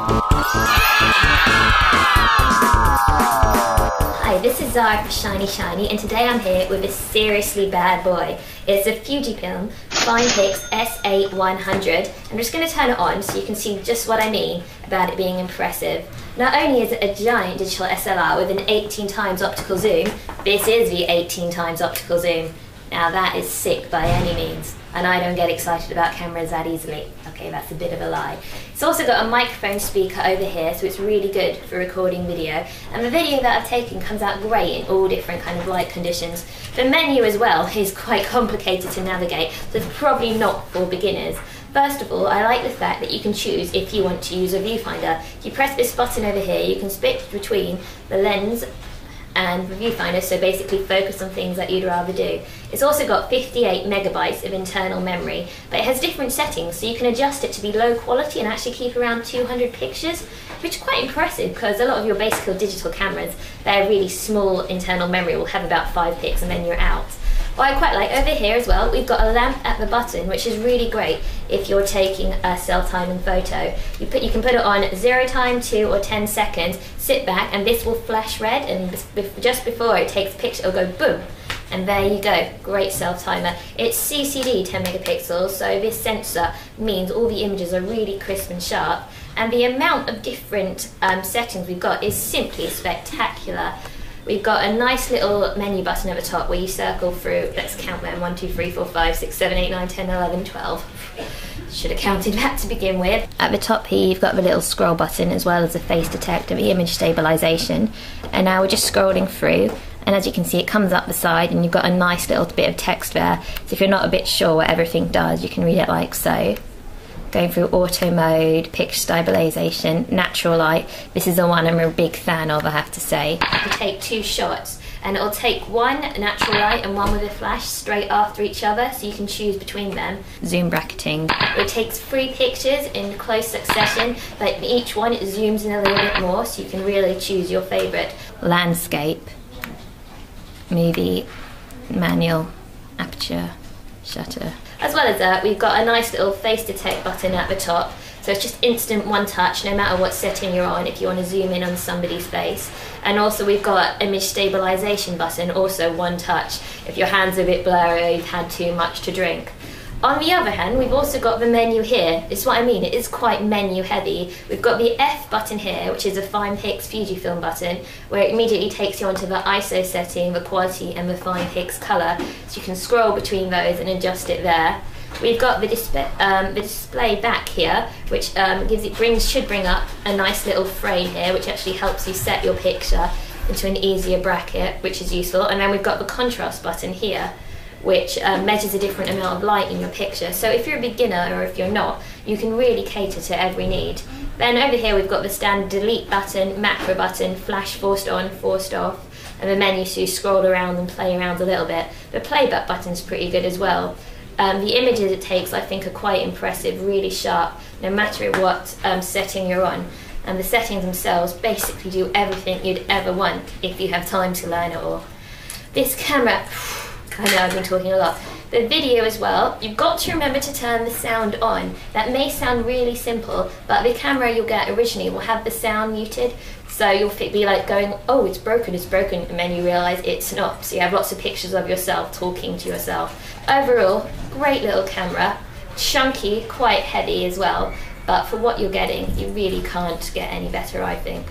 Hi, this is Zara for Shiny, and today I'm here with a seriously bad boy. It's a Fujifilm Finepix S8100. I'm just going to turn it on so you can see just what I mean about it being impressive. Not only is it a giant digital SLR with an 18 times optical zoom, this is the 18 times optical zoom. Now that is sick by any means, and I don't get excited about cameras that easily. Okay, that's a bit of a lie. It's also got a microphone speaker over here, so it's really good for recording video. And the video that I've taken comes out great in all different kind of light conditions. The menu as well is quite complicated to navigate, so it's probably not for beginners. First of all, I like the fact that you can choose if you want to use a viewfinder. If you press this button over here, you can switch between the lens and the viewfinder, so basically focus on things that you'd rather do. It's also got 58 megabytes of internal memory, but it has different settings, so you can adjust it to be low quality and actually keep around 200 pictures, which is quite impressive because a lot of your basic digital cameras, their really small internal memory will have about 5 pics and then you're out. What I quite like over here as well, we've got a lamp at the button, which is really great if you're taking a self-timing photo. You can put it on 0 time, 2 or 10 seconds, sit back, and this will flash red, and just before it takes a picture, it'll go boom. And there you go, great self-timer. It's CCD 10 megapixels, so this sensor means all the images are really crisp and sharp, and the amount of different settings we've got is simply spectacular. We've got a nice little menu button at the top where you circle through, let's count them, 1, 2, 3, 4, 5, 6, 7, 8, 9, 10, 11, 12. Should have counted that to begin with. At the top here you've got the little scroll button as well as the face detector, the image stabilization. And now we're just scrolling through, and as you can see it comes up the side and you've got a nice little bit of text there. So if you're not a bit sure what everything does, you can read it like so. Going through auto mode, picture stabilization, natural light. This is the one I'm a big fan of, I have to say. You take 2 shots and it'll take one natural light and one with a flash straight after each other, so you can choose between them. Zoom bracketing. It takes 3 pictures in close succession, but each one it zooms in a little bit more, so you can really choose your favorite. Landscape, movie, manual, aperture, shutter. As well as that, we've got a nice little face detect button at the top, so it's just instant one touch no matter what setting you're on if you want to zoom in on somebody's face. And also we've got image stabilization button, also one touch if your hand's a bit blurry or you've had too much to drink. On the other hand, we've also got the menu here. It's what I mean, it is quite menu heavy. We've got the F button here, which is a Finepix Fujifilm button, where it immediately takes you onto the ISO setting, the quality and the Finepix color, so you can scroll between those and adjust it there. We've got the display back here, which should bring up a nice little frame here, which actually helps you set your picture into an easier bracket, which is useful. And then we've got the contrast button here, which measures a different amount of light in your picture. So if you're a beginner or if you're not, you can really cater to every need. Then over here we've got the standard delete button, macro button, flash forced on, forced off, and the menu so you scroll around and play around a little bit. The playback button's pretty good as well. The images it takes I think are quite impressive, really sharp, no matter what setting you're on. And the settings themselves basically do everything you'd ever want if you have time to learn it all. This camera, I know I've been talking a lot. The video as well, you've got to remember to turn the sound on. That may sound really simple, but the camera you'll get originally will have the sound muted, so you'll be like going, oh, it's broken, and then you realise it's not. So you have lots of pictures of yourself talking to yourself. Overall, great little camera, chunky, quite heavy as well, but for what you're getting, you really can't get any better, I think.